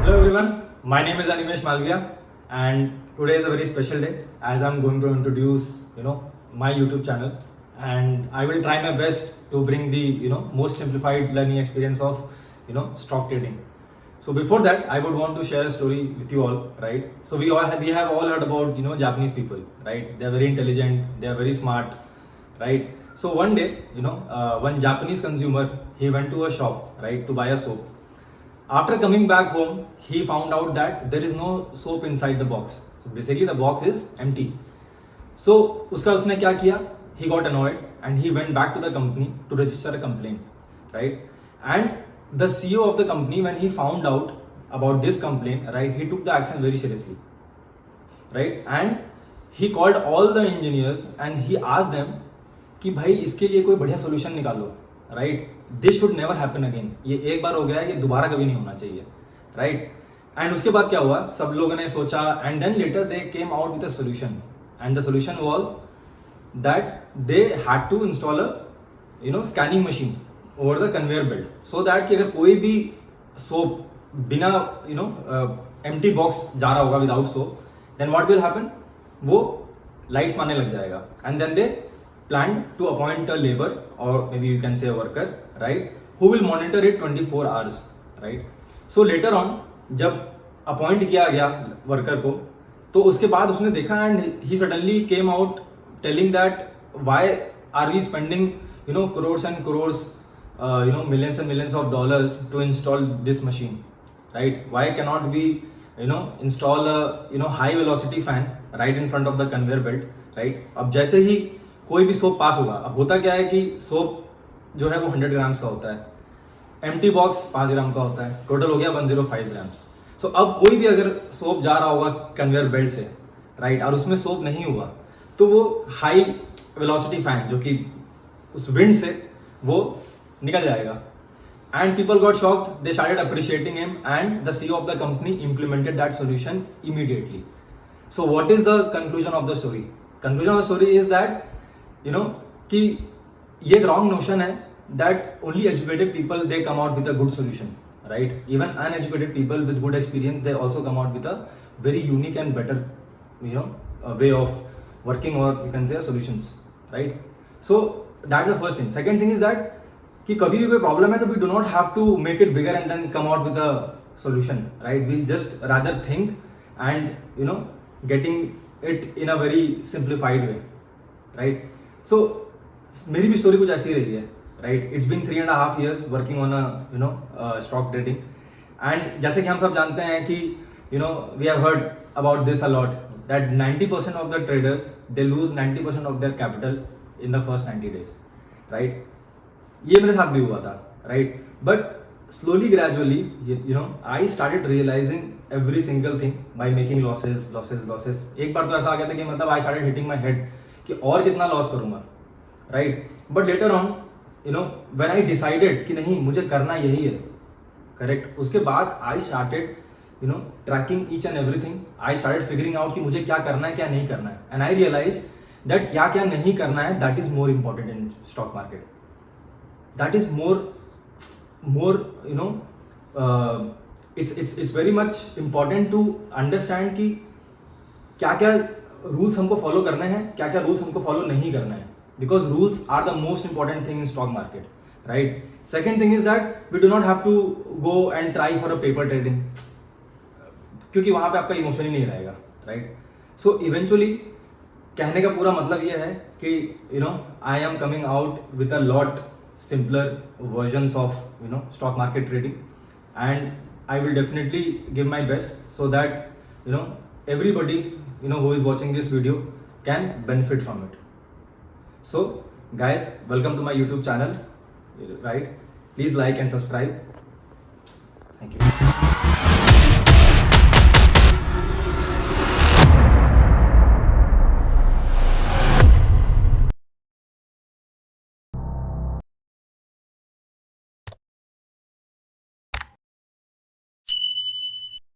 Hello everyone, my name is Animesh Malviya and today is a very special day as I'm going to introduce my YouTube channel, and I will try my best to bring the most simplified learning experience of stock trading. So before that I would want to share a story with you all, right? So we have all heard about Japanese people, right? They are very intelligent, they are very smart, right? So one day one Japanese consumer, he went to a shop, right, to buy a soap. After coming back home, he found out that there is no soap inside the box. So basically the box is empty. So उसने क्या किया? He got annoyed and he went back to the company to register a complaint, right? And the CEO of the company, when he found out about this complaint, right, he took the action very seriously, right? And he called all the engineers and he asked them कि भाई इसके लिए कोई बढ़िया solution निकालो, right? This should never happen again. ये एक बार हो गया है, ये दोबारा कभी नहीं होना चाहिए, राइट? एंड उसके बाद क्या हुआ, सब लोगों ने सोचा and then later they came out with a solution, and the solution was that they had to install a scanning machine over the conveyor belt, so that कि अगर कोई भी सोप बिना एम्प्टी बॉक्स जा रहा होगा without soap, then what will happen, वो lights मारने लग जाएगा. And then they planned to appoint a labor, or maybe you can say a worker, right, who will monitor it 24 hours, right? So later on जब appoint किया गया worker को, तो उसके बाद उसने देखा and he suddenly came out telling that why are we spending crores and crores, millions and millions of dollars to install this machine, right? Why cannot we install a high velocity fan right in front of the conveyor belt, right? अब जैसे ही कोई भी soap पास होगा, अब होता क्या है कि सोप जो है वो 100 ग्राम्स का होता है, एम्प्टी बॉक्स 5 ग्राम का होता है, टोटल हो गया 105 ग्राम्स. सो अब कोई भी अगर सोप जा रहा होगा कन्वेयर बेल्ट से, राइट, और उसमें सोप नहीं हुआ, तो वो हाई वेलोसिटी फैन जो कि उस विंड से वो निकल जाएगा. And people got shocked, they started appreciating him and the CEO of the company implemented that solution immediately. So what is the conclusion of the story? Conclusion of the story is that कि ये एक wrong notion है that only educated people they come out with a good solution, right? Even uneducated people with good experience, they also come out with a very unique and better way of working, or you can say solutions, right? So that's the first thing. Second thing is that कि कभी भी कोई problem है तो we do not have to make it bigger and then come out with a solution, right? We just rather think and getting it in a very simplified way, right? So मेरी भी story कुछ ऐसी रही है, right? It's been 3.5 years working on a stock trading, and जैसे कि हम सब जानते हैं कि we have heard about this a lot that 90% of the traders they lose 90% of their capital in the first 90 days, right? ये मेरे साथ भी हुआ था, right? But slowly gradually I started realizing every single thing by making losses. एक बार तो ऐसा आ गया था कि मतलब I started hitting my head कि और कितना लॉस करूंगा, right? But later on when I decided कि नहीं मुझे करना यही है, करेक्ट, उसके बाद I started tracking each and everything. I started figuring out कि मुझे क्या करना है क्या नहीं करना है, एंड आई रियलाइज दैट क्या क्या नहीं करना है, that is more important in stock market. That is more it's very much important to understand कि क्या क्या रूल्स हमको फॉलो करने हैं, क्या क्या रूल्स हमको फॉलो नहीं करना है, because rules are the most important thing in stock market, right? Second thing is that we do not have to go and try for a paper trading, क्योंकि वहां पे आपका इमोशन ही नहीं रहेगा, राइट? सो इवेंचुअली कहने का पूरा मतलब ये है कि I am coming out with a lot simpler versions of stock market trading, and I will definitely give my best so that everybody who is watching this video can benefit from it. So guys, welcome to my YouTube channel, right? Please like and subscribe. Thank you.